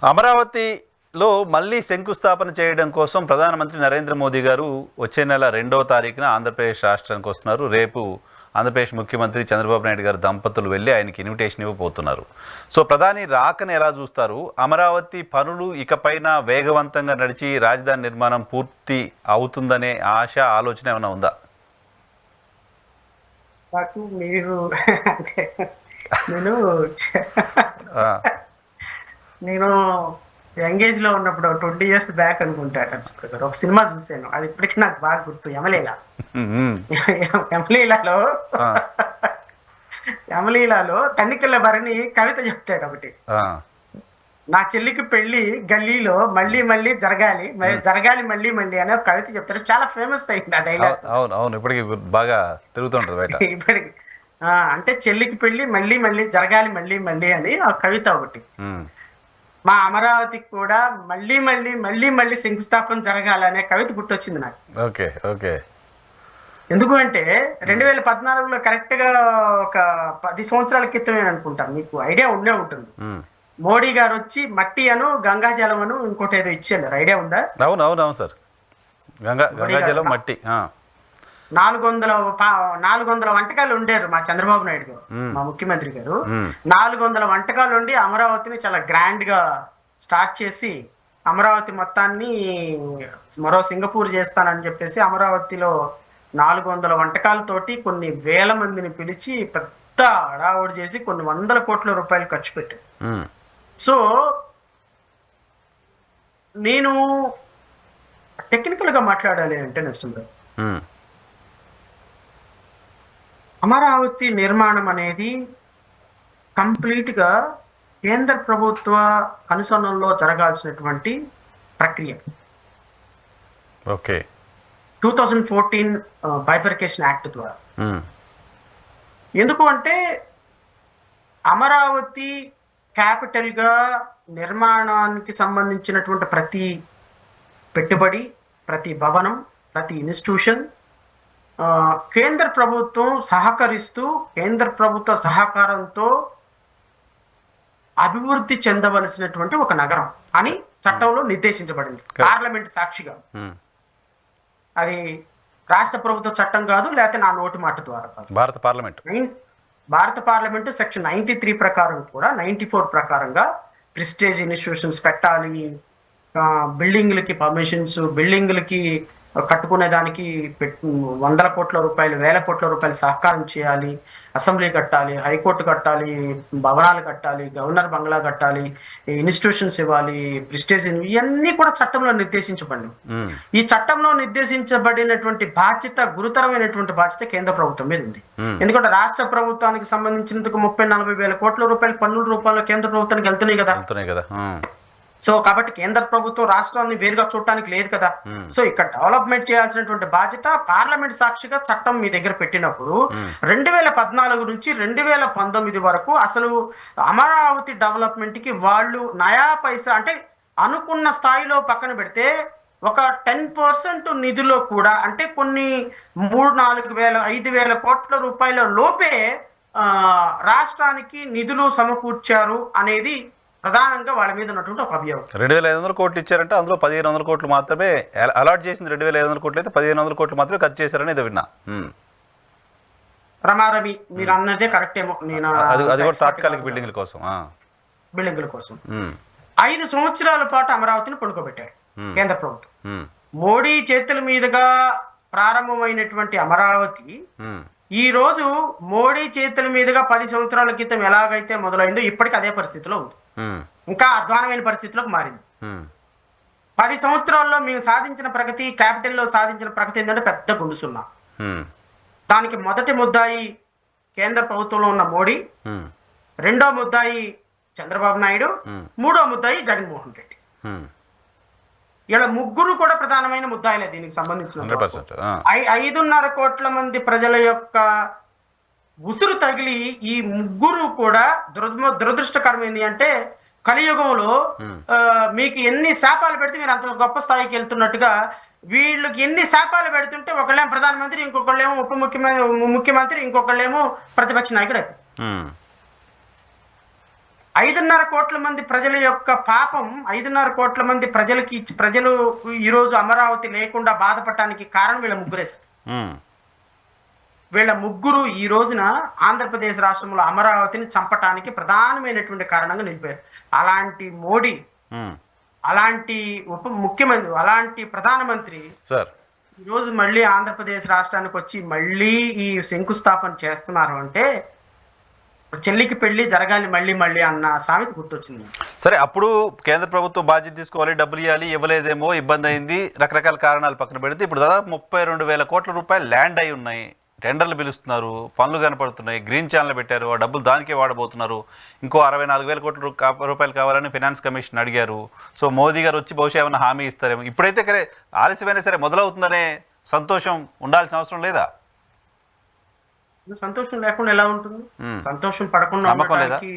అమరావతిలో మళ్ళీ శంకుస్థాపన చేయడం కోసం ప్రధానమంత్రి నరేంద్ర మోదీ గారు వచ్చే నెల 2వ తారీఖున ఆంధ్రప్రదేశ్ రాష్ట్రానికి వస్తున్నారు. రేపు ఆంధ్రప్రదేశ్ ముఖ్యమంత్రి చంద్రబాబు నాయుడు గారు దంపతులు వెళ్ళి ఆయనకి ఇన్విటేషన్ ఇవ్వబోతున్నారు. సో ప్రధాని రాకని ఎలా చూస్తారు? అమరావతి పనులు ఇకపైన వేగవంతంగా నడిచి రాజధాని నిర్మాణం పూర్తి అవుతుందనే ఆశ, ఆలోచన ఏమైనా ఉందా? నాకు మీరు నేను నేను యంగేజ్ లో ఉన్నప్పుడు 20 years బ్యాక్ అనుకుంటా ఒక సినిమా చూసాను. అది ఇప్పటికీ నాకు బాగా గుర్తు. యమలీల. యమలీలలో యమలీలలో తన్నికల్ల భరణి కవిత చెప్తాడు ఒకటి. నా చెల్లికి పెళ్లి గల్లీలో మళ్ళీ మళ్ళీ జరగాలి జరగాలి మళ్ళీ మళ్ళీ అనే ఒక కవిత చెప్తాడు. చాలా ఫేమస్ అయింది ఆ డైలాగ్. అవును అవును, ఇప్పటికి బాగా తిరుగుతుంటది ఇప్పటికి. అంటే చెల్లికి పెళ్లి మళ్ళీ మళ్ళీ జరగాలి మళ్ళీ మళ్ళీ అని ఆ కవిత ఒకటి. మా అమరావతికి కూడా మళ్ళీ మళ్ళీ మళ్ళీ మళ్ళీ శంకుస్థాపన జరగాలనే కవిత గుర్తొచ్చింది నాకు. Okay okay. ఎందుకు అంటే 2014లో కరెక్ట్ గా ఒక 10 సంవత్సరాల క్రితమే అనుకుంటాను, మీకు ఐడియా ఉండే ఉంటుంది. మోడీ గారు వచ్చి మట్టి అను గంగాజలం అను ఇంకోటి ఏదో ఇచ్చారు, ఐడియా ఉందా? అవును అవును అవును సార్, గంగాజలం మట్టి. 400 వంటకాలు ఉండేరు మా చంద్రబాబు నాయుడు గారు, మా ముఖ్యమంత్రి గారు. 400 వంటకాలు ఉండి అమరావతిని చాలా గ్రాండ్ గా స్టార్ట్ చేసి అమరావతి మొత్తాన్ని మరో సింగపూర్ చేస్తానని చెప్పేసి అమరావతిలో 400 వంటకాలతోటి కొన్ని వేల మందిని పిలిచి పెద్ద హడావుడి చేసి కొన్ని 100 కోట్ల రూపాయలు ఖర్చు పెట్టారు. సో నేను టెక్నికల్ గా మాట్లాడాలి అంటే నరసింహరావు, అమరావతి నిర్మాణం అనేది కంప్లీట్ గా కేంద్ర ప్రభుత్వ అనుసరణలో జరగాల్సినటువంటి ప్రక్రియ. ఓకే. 2014 బైఫర్కేషన్ యాక్ట్ ద్వారా. ఎందుకు అంటే అమరావతి క్యాపిటల్ గా నిర్మాణానికి సంబంధించినటువంటి ప్రతి పెట్టుబడి, ప్రతి భవనం, ప్రతి ఇన్స్టిట్యూషన్ కేంద్ర ప్రభుత్వం సహకరిస్తూ కేంద్ర ప్రభుత్వ సహకారంతో అభివృద్ధి చెందవలసినటువంటి ఒక నగరం అని చట్టంలో నిర్దేశించబడింది, పార్లమెంట్ సాక్షిగా. అది రాష్ట్ర ప్రభుత్వ చట్టం కాదు, లేకపోతే నా నోటి మాట ద్వారా కాదు. భారత పార్లమెంటు సెక్షన్ 93 ప్రకారం కూడా 94 ప్రకారంగా ప్రిస్టేజ్ ఇన్స్టిట్యూషన్స్ పెట్టాలి, బిల్డింగ్లకి పర్మిషన్స్, బిల్డింగ్లకి కట్టుకునే దానికి 100 కోట్ల రూపాయలు 1000 కోట్ల రూపాయలు సహకారం చేయాలి, అసెంబ్లీ కట్టాలి, హైకోర్టు కట్టాలి, భవనాలు కట్టాలి, గవర్నర్ బంగ్లా కట్టాలి, ఇన్స్టిట్యూషన్స్ ఇవ్వాలి, ప్రిస్టేజ్, ఇవన్నీ కూడా చట్టంలో నిర్దేశించబడింది. ఈ చట్టంలో నిర్దేశించబడినటువంటి బాధ్యత, గురుతరమైనటువంటి బాధ్యత కేంద్ర ప్రభుత్వం మీద ఉంది. ఎందుకంటే రాష్ట్ర ప్రభుత్వానికి సంబంధించినందుకు 30-40 వేల కోట్ల రూపాయలు పన్నుల రూపంలో కేంద్ర ప్రభుత్వానికి వెళ్తున్నాయి కదా. సో కాబట్టి కేంద్ర ప్రభుత్వం రాష్ట్రాన్ని వేరుగా చూడటానికి లేదు కదా. సో ఇక్కడ డెవలప్మెంట్ చేయాల్సినటువంటి బాధ్యత పార్లమెంట్ సాక్షిగా చట్టం మీ దగ్గర పెట్టినప్పుడు 2014 నుంచి 2019 వరకు అసలు అమరావతి డెవలప్మెంట్ కి వాళ్ళు నయా పైసా అంటే అనుకున్న స్థాయిలో పక్కన పెడితే ఒక 10% నిధిలో కూడా, అంటే కొన్ని 3-4 వేల 5,000 కోట్ల రూపాయల లోపే రాష్ట్రానికి నిధులు సమకూర్చారు అనేది ప్రధానంగా వాళ్ళ మీద ఉన్నటువంటి ఒక అభియోగం. 2,500 కోట్లు ఇచ్చారంటే అందులో 1,500 కోట్లు మాత్రమే అలాట్ చేసింది. 2,500 కోట్లు అయితే 1,500 కోట్లు మాత్రమే ఖర్చు చేశారని ఇది విన్నా. రమారవి మీరు అన్నదే కరెక్ట్ ఏమో. నేను అది కూడా తాత్కాలిక బిల్డింగ్ల కోసం 5 సంవత్సరాల పాటు అమరావతిని పడుకోబెట్టారు కేంద్ర ప్రభుత్వం. మోడీ చేతుల మీదుగా ప్రారంభమైనటువంటి అమరావతి ఈ రోజు మోడీ చేతుల మీదుగా 10 సంవత్సరాల క్రితం ఎలాగైతే మొదలైందో ఇప్పటికీ అదే పరిస్థితిలో ఉంది, ఇంకా అధ్వానమైన పరిస్థితిలోకి మారింది. 10 సంవత్సరాల్లో మేము సాధించిన ప్రగతి, క్యాపిటల్లో సాధించిన ప్రగతి ఏంటంటే పెద్ద గుండు సున్నా. దానికి మొదటి ముద్దాయి కేంద్ర ప్రభుత్వంలో ఉన్న మోడీ, రెండో ముద్దాయి చంద్రబాబు నాయుడు, మూడో ముద్దాయి జగన్మోహన్ రెడ్డి. ఇలా ముగ్గురు కూడా ప్రధానమైన ముద్దాయిలే దీనికి సంబంధించిన. 5.5 కోట్ల మంది ప్రజల యొక్క ఉసురు తగిలి ఈ ముగ్గురు కూడా దురదృష్టకరం ఏంటి అంటే కలియుగంలో మీకు ఎన్ని శాపాలు పెడితే మీరు అంత గొప్ప స్థాయికి వెళ్తున్నట్టుగా వీళ్ళకి ఎన్ని శాపాలు పెడుతుంటే ఒకళ్ళేమో ప్రధానమంత్రి, ఇంకొకళ్ళేమో ఉప ముఖ్యమంత్రి, ఇంకొకళ్ళేమో ప్రతిపక్ష నాయకుడు. 5.5 కోట్ల మంది ప్రజల యొక్క పాపం 5.5 కోట్ల మంది ప్రజలు ఈరోజు అమరావతి లేకుండా బాధపడటానికి కారణం వీళ్ళ ముగ్గురే సార్. ఉమ్, వీళ్ళ ముగ్గురు ఈ రోజున ఆంధ్రప్రదేశ్ రాష్ట్రంలో అమరావతిని చంపటానికి ప్రధానమైనటువంటి కారణంగా నిలిపారు. అలాంటి మోడీ, ఉమ్, అలాంటి ముఖ్యమంత్రి, అలాంటి ప్రధానమంత్రి సార్ ఈరోజు మళ్ళీ ఆంధ్రప్రదేశ్ రాష్ట్రానికి వచ్చి మళ్ళీ ఈ శంకుస్థాపన చేస్తున్నారు అంటే చెల్లికి పెళ్లి జరగాలి మళ్ళీ మళ్ళీ అన్న సామెత గుర్తొచ్చింది. సరే, అప్పుడు కేంద్ర ప్రభుత్వం బాధ్యత తీసుకోవాలి, డబ్బులు ఇవ్వాలి, ఇవ్వలేదేమో, ఇబ్బంది అయింది, రకరకాల కారణాలు పక్కన పెడితే ఇప్పుడు దాదాపు 32,000 కోట్ల రూపాయలు ల్యాండ్ అయి ఉన్నాయి, టెండర్లు పిలుస్తున్నారు, పనులు కనపడుతున్నాయి, గ్రీన్ ఛానల్ పెట్టారు, ఆ డబ్బులు దానికే వాడబోతున్నారు. ఇంకో 64,000 కోట్ల రూపాయలు కావాలని ఫైనాన్స్ కమిషన్ అడిగారు. సో మోదీ గారు వచ్చి బహుశా ఏమైనా హామీ ఇస్తారేమో. ఇప్పుడైతే ఆలస్యమైనా సరే మొదలవుతుందనే సంతోషం ఉండాల్సిన అవసరం లేదా? సంతోషం లేకుండా ఎలా ఉంటుంది? సంతోషం పడకుండా ఉండడానికి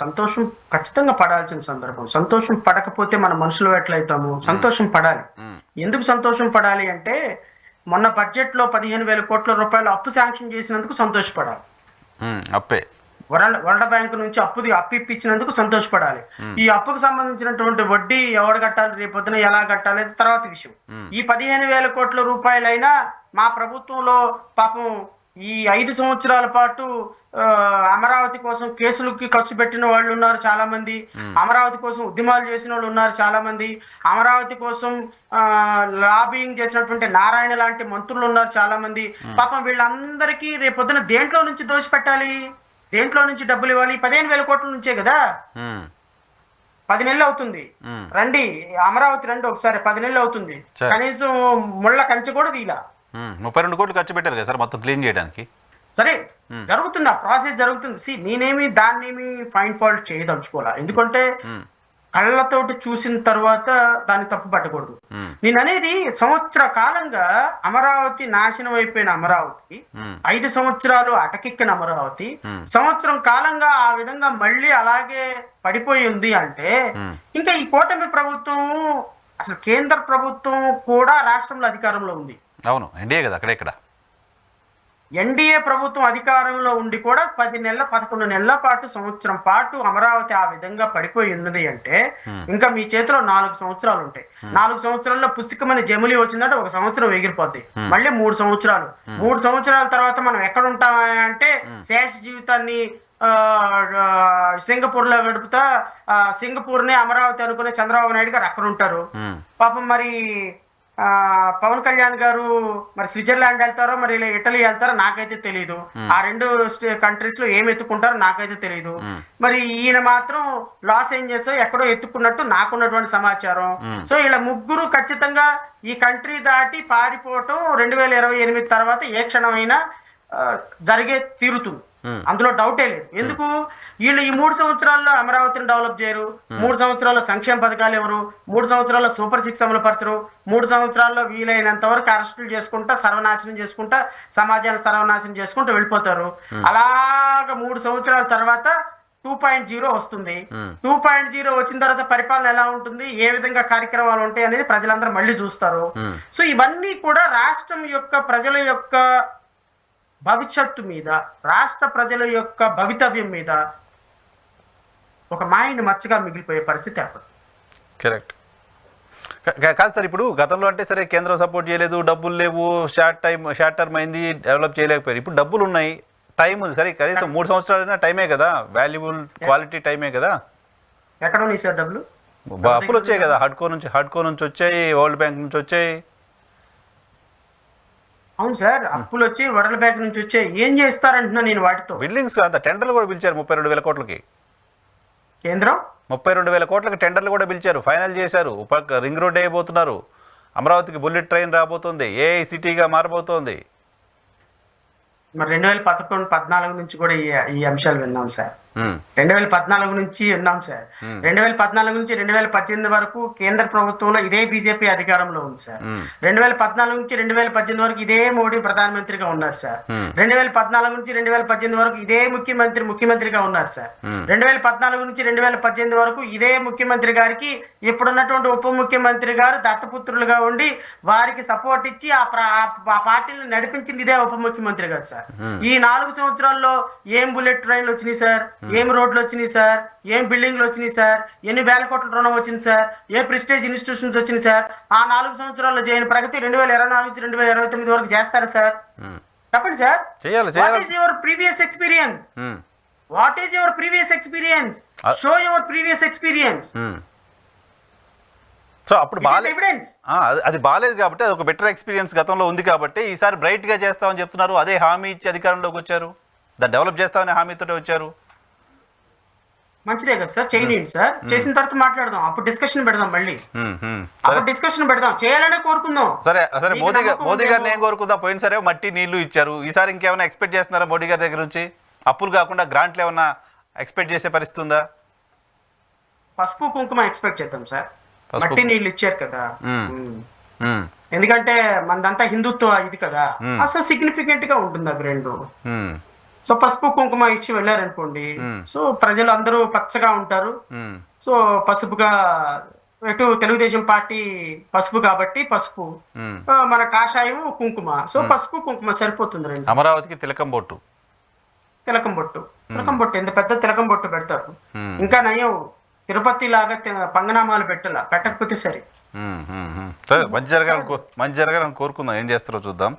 సంతోషం ఖచ్చితంగా పడాల్సిన సందర్భం. సంతోషం పడకపోతే మన మనుషులు ఎట్లయితాము? సంతోషం పడాలి. ఎందుకు సంతోషం పడాలి అంటే మొన్న బడ్జెట్ లో 15,000 కోట్ల రూపాయలు అప్పు శాంక్షన్ చేసినందుకు సంతోషపడాలి. అప్పే వరల్డ్ బ్యాంక్ నుంచి అప్పు ఇప్పించినందుకు సంతోషపడాలి. ఈ అప్పుకు సంబంధించినటువంటి వడ్డీ ఎవరు కట్టాలి, రేపొద్దున ఎలా కట్టాలి తర్వాత విషయం. ఈ 15,000 కోట్ల రూపాయలైనా మా ప్రభుత్వంలో పాపం ఈ 5 సంవత్సరాల పాటు అమరావతి కోసం కేసులకి ఖర్చు పెట్టిన వాళ్ళు ఉన్నారు చాలా మంది, అమరావతి కోసం ఉద్యమాలు చేసిన వాళ్ళు ఉన్నారు చాలా మంది, అమరావతి కోసం లాబింగ్ చేసినటువంటి నారాయణ లాంటి మంత్రులు ఉన్నారు చాలా మంది. పాపం వీళ్ళందరికీ రేపొద్దున దేంట్లో నుంచి దోషిపెట్టాలి, దేంట్లో నుంచి డబ్బులు ఇవ్వాలి? 15,000 కోట్ల నుంచే కదా. 10 నెలలు అవుతుంది రండి, అమరావతి రండి ఒకసారి, 10 నెలలు అవుతుంది. కనీసం ముళ్ళ కంచె కూడా తీలా. 32 కోట్లు ఖర్చు పెట్టారు కదా సార్ మొత్తం క్లీన్ చేయడానికి. సరే జరుగుతుంది, ఆ ప్రాసెస్ జరుగుతుంది. నేనేమి దాన్నేమి ఫైన్ ఫాల్ట్ చేయదలుచుకోవాలా, ఎందుకంటే కళ్ళతోటి చూసిన తర్వాత దాన్ని తప్పు పట్టకూడదు. నేను అనేది సంవత్సర కాలంగా అమరావతి నాశనం అయిపోయిన అమరావతి, 5 సంవత్సరాలు అటకెక్కిన అమరావతి, సంవత్సరం కాలంగా ఆ విధంగా మళ్ళీ అలాగే పడిపోయి ఉంది అంటే ఇంకా ఈ కూటమి ప్రభుత్వం, అసలు కేంద్ర ప్రభుత్వం కూడా రాష్ట్రంలో అధికారంలో ఉంది. అవును, ఎన్డీఏ కదా అక్కడెక్కడ. ఎన్డీఏ ప్రభుత్వం అధికారంలో ఉండి కూడా 11 నెలల పాటు, సంవత్సరం పాటు అమరావతి ఆ విధంగా పడిపోయి ఉన్నది అంటే ఇంకా మీ చేతిలో 4 సంవత్సరాలు ఉంటాయి. 4 సంవత్సరాల్లో పుస్తకమైన జమిలి వచ్చిందంటే 1 సంవత్సరం ఎగిరిపోద్ది. మళ్ళీ 3 సంవత్సరాలు, 3 సంవత్సరాల తర్వాత మనం ఎక్కడ ఉంటామంటే శేష జీవితాన్ని సింగపూర్ లో గడుపుతా, సింగపూర్ ని అమరావతి అనుకునే చంద్రబాబు నాయుడు గారు అక్కడ ఉంటారు. పాపం మరి పవన్ కళ్యాణ్ గారు మరి స్విట్జర్లాండ్ వెళ్తారో మరి ఇటలీ వెళ్తారో నాకైతే తెలియదు. ఆ 2 కంట్రీస్ లో ఏం ఎత్తుకుంటారో నాకైతే తెలియదు. మరి ఈయన మాత్రం లాస్ ఏంజల్స్ ఎక్కడో ఎత్తుకున్నట్టు నాకున్నటువంటి సమాచారం. సో ఇలా ముగ్గురు ఖచ్చితంగా ఈ కంట్రీ దాటి పారిపోవటం 2028 తర్వాత ఏ క్షణమైనా జరిగే తీరుతుంది, అందులో డౌటే లేదు. ఎందుకు వీళ్ళు ఈ 3 సంవత్సరాల్లో అమరావతిని డెవలప్ చేయరు, 3 సంవత్సరాల్లో సంక్షేమ పథకాలు ఎవరు, 3 సంవత్సరాల్లో సూపర్ 6 అమలు పరచరు, 3 సంవత్సరాల్లో వీలైనంత వరకు అరెస్టులు చేసుకుంటా, సర్వనాశనం చేసుకుంటా, సమాజాన్ని సర్వనాశనం చేసుకుంటూ వెళ్ళిపోతారు. అలాగ 3 సంవత్సరాల తర్వాత 2.0 వస్తుంది. 2.0 వచ్చిన తర్వాత పరిపాలన ఎలా ఉంటుంది, ఏ విధంగా కార్యక్రమాలు ఉంటాయి అనేది ప్రజలందరూ మళ్ళీ చూస్తారు. సో ఇవన్నీ కూడా రాష్ట్రం యొక్క ప్రజల యొక్క భవిష్యత్తు మీద, రాష్ట్ర ప్రజల యొక్క భవితవ్యం మీద ఒక మాయని మచ్చగా మిగిలిపోయే పరిస్థితి ఏర్పడుతుంది. కరెక్ట్ కాదు సార్. ఇప్పుడు గతంలో అంటే సరే కేంద్రం సపోర్ట్ చేయలేదు, డబ్బులు లేవు, షార్ట్ టర్మ్ అయింది, డెవలప్ చేయలేకపోయారు. ఇప్పుడు డబ్బులు ఉన్నాయి, టైం ఉంది. సరే కనీసం 3 సంవత్సరాలైనా టైమే కదా, వాల్యుబుల్ క్వాలిటీ టైమే కదా. ఎక్కడ ఉన్నాయి సార్ డబ్బులు? అప్పులు వచ్చాయి కదా, హడ్కో నుంచి వచ్చాయి, వరల్డ్ బ్యాంక్ నుంచి వచ్చాయి. అవును సార్, అప్పులు వచ్చి వరల్డ్ బ్యాంక్ నుంచి వచ్చాయి. ఏం చేస్తారంటున్నా నేను వాటితో? బిల్డింగ్స్ అంత టెండర్లు కూడా పిలిచారు 32,000 కోట్లకి. కేంద్రం 32,000 కోట్లకి టెండర్లు కూడా పిలిచారు, ఫైనల్ చేశారు. రింగ్ రోడ్ అయిపోతున్నారు, అమరావతికి బుల్లెట్ ట్రైన్ రాబోతుంది, ఏఐ సిటీగా మారబోతోంది. మరి 2014 నుంచి కూడా ఈ అంశాలు విన్నాం సార్. 2014 నుంచి విన్నాం సార్. 2014 నుంచి 2018 వరకు కేంద్ర ప్రభుత్వంలో ఇదే బీజేపీ అధికారంలో ఉంది సార్. 2014 నుంచి 2018 వరకు ఇదే మోడీ ప్రధానమంత్రిగా ఉన్నారు సార్. 2014 నుంచి 2018 వరకు ఇదే ముఖ్యమంత్రిగా ఉన్నారు సార్. 2014 నుంచి 2018 వరకు ఇదే ముఖ్యమంత్రి గారికి ఇప్పుడున్నటువంటి ఉప ముఖ్యమంత్రి గారు దత్తపుత్రులుగా ఉండి వారికి సపోర్ట్ ఇచ్చి ఆ పార్టీని నడిపించింది ఇదే ఉప ముఖ్యమంత్రి గారు సార్. ఈ 4 సంవత్సరాల్లో ఏం బుల్లెట్ ట్రైన్లు వచ్చినాయి సార్? ఏం రోడ్లు వచ్చినాయి సార్, ఏం బిల్డింగ్లు వచ్చినాయి సార్, ఎన్ని వేల కోట్ల రుణం వచ్చింది సార్, ఏ ప్రెస్టేజ్ ఇన్స్టిట్యూషన్స్ వచ్చింది సార్, ఆ 4 సంవత్సరాల్లో చేయని ప్రగతి 2024 నుంచి 2029 వరకు చేస్తారా సార్? చెప్పండి sir. What is your previous experience? What is your previous experience? Show your previous experience. So అప్పుడు బాగాలేదు, ఎవిడెన్స్. అది బాగాలేదు కాబట్టి అది ఒక బెటర్ ఎక్స్పీరియన్స్ గతంలో ఉంది కాబట్టి ఈసారి బ్రైట్గా చేస్తామని చెప్తున్నారు. అదే హామీ ఇచ్చి అధికారంలోకి వచ్చారు, దాన్ని డెవలప్ చేస్తామని హామీతో వచ్చారు. మంచిదే కదా సార్, చేయనియండి సార్. చేసిన తర్వాత మాట్లాడదాం, అప్పుడు డిస్కషన్ పెడదాం, మళ్ళీ అప్పుడు డిస్కషన్ పెడదాం. చేయాలనే కోరుకుందాం. సరే సరే, మోదీ గారిని ఏం కోరుకుందాం? పోయిన సరే మట్టి నీళ్లు ఇచ్చారు, ఈసారి ఇంకేమైనా ఎక్స్పెక్ట్ చేస్తున్నారా మోడీ గారి దగ్గర నుంచి? అప్పులు కాకుండా గ్రాంట్లు ఏమన్నా ఎక్స్పెక్ట్ చేసే పరిస్థితి ఉందా? పసుపు కుంకుమ ఎక్స్పెక్ట్ చేద్దాం సార్. మట్టి నీళ్ళు ఇచ్చారు కదా, ఎందుకంటే మనదంతా హిందుత్వ ఇది కదా, అసలు సిగ్నిఫికెంట్ గా ఉంటుంది అవి రెండు. సో పసుపు కుంకుమ ఇచ్చి వెళ్ళారనుకోండి, సో ప్రజలు అందరూ పచ్చగా ఉంటారు. సో పసుపుగా, ఎటు తెలుగుదేశం పార్టీ పసుపు కాబట్టి పసుపు, మన కాషాయం కుంకుమ, సో పసుపు కుంకుమ సరిపోతుంది రండి. అమరావతికి తిలకం బొట్టు, తిలకం బొట్టు ఎంత పెద్ద తిలకం బొట్టు పెడతారు. ఇంకా నయం తిరుపతి లాగా పంగనామాలు పెట్టకపోతే సరే. మంచి జరగాలని కోరుకుందాం, ఏం చేస్తారో చూద్దాం.